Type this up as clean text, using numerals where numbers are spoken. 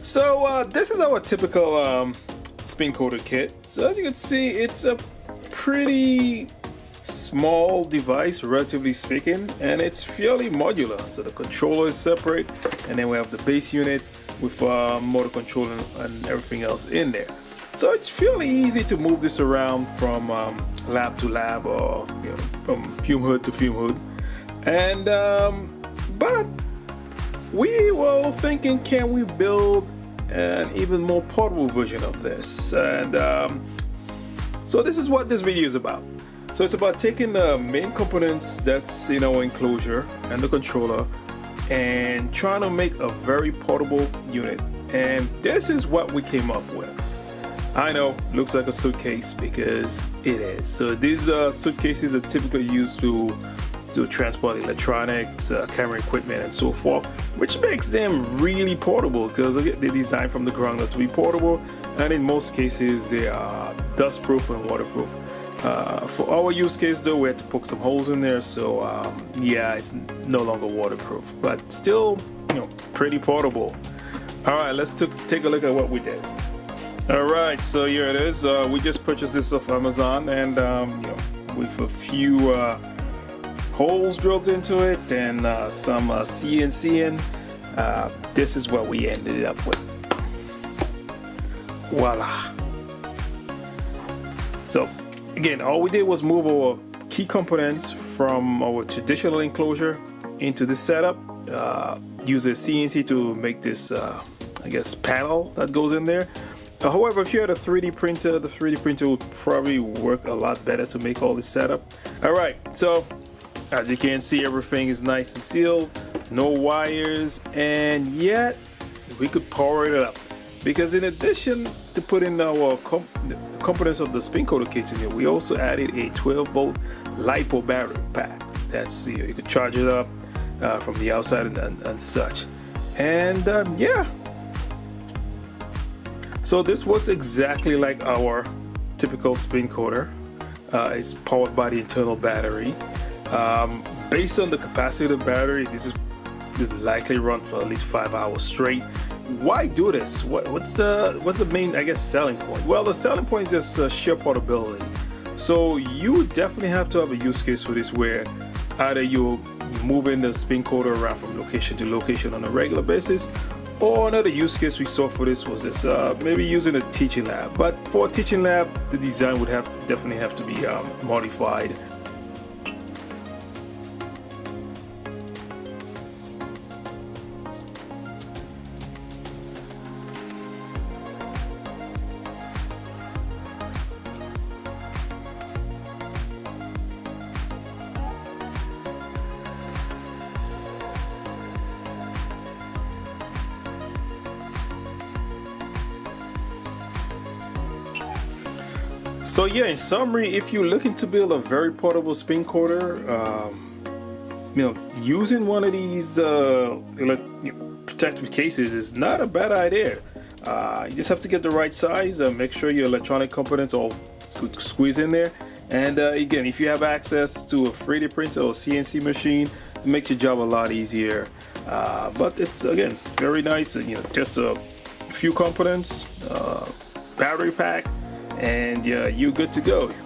So this is our typical spin coater kit. So as you can see, it's a pretty small device, relatively speaking, and it's fairly modular. So the controller is separate, and then we have the base unit with motor control and everything else in there. So it's fairly easy to move this around from lab to lab, or from fume hood to fume hood. And but we were thinking, can we build an even more portable version of this? And so this is what this video is about. So it's about taking the main components that's in our enclosure and the controller and trying to make a very portable unit. And this is what we came up with. I know, looks like a suitcase because it is. So these suitcases are typically used to transport electronics, camera equipment, and so forth, which makes them really portable because they're designed from the ground up to be portable, and in most cases they are dust proof and waterproof. For our use case though, we had to poke some holes in there, so yeah, it's no longer waterproof, but still, pretty portable. All right, let's take a look at what we did. All right, so here it is. We just purchased this off Amazon, and with a few holes drilled into it and some CNCing, this is what we ended up with. Voila. So again, all we did was move our key components from our traditional enclosure into this setup. Use a CNC to make this, I guess, panel that goes in there. However, if you had a 3D printer, the 3D printer would probably work a lot better to make all this setup. All right, so as you can see, everything is nice and sealed, no wires, and yet we could power it up. Because in addition to putting our components of the spin coater kits in here, we also added a 12-volt LiPo battery pack. That's, you could charge it up from the outside and such. And yeah. So this works exactly like our typical spin coater. It's powered by the internal battery. Based on the capacity of the battery, this is likely run for at least 5 hours straight. Why do this? What's the main, I guess, selling point? Well, the selling point is just sheer portability. So you definitely have to have a use case for this, where either you're moving the spin coater around from location to location on a regular basis, or another use case we saw for this was this maybe using a teaching lab. But for a teaching lab, the design would definitely have to be modified. So yeah, in summary, if you're looking to build a very portable spin coater, using one of these protective cases is not a bad idea. You just have to get the right size and make sure your electronic components all squeeze in there. And again, if you have access to a 3D printer or CNC machine, it makes your job a lot easier. But it's, again, very nice. Just a few components, battery pack, and you're good to go.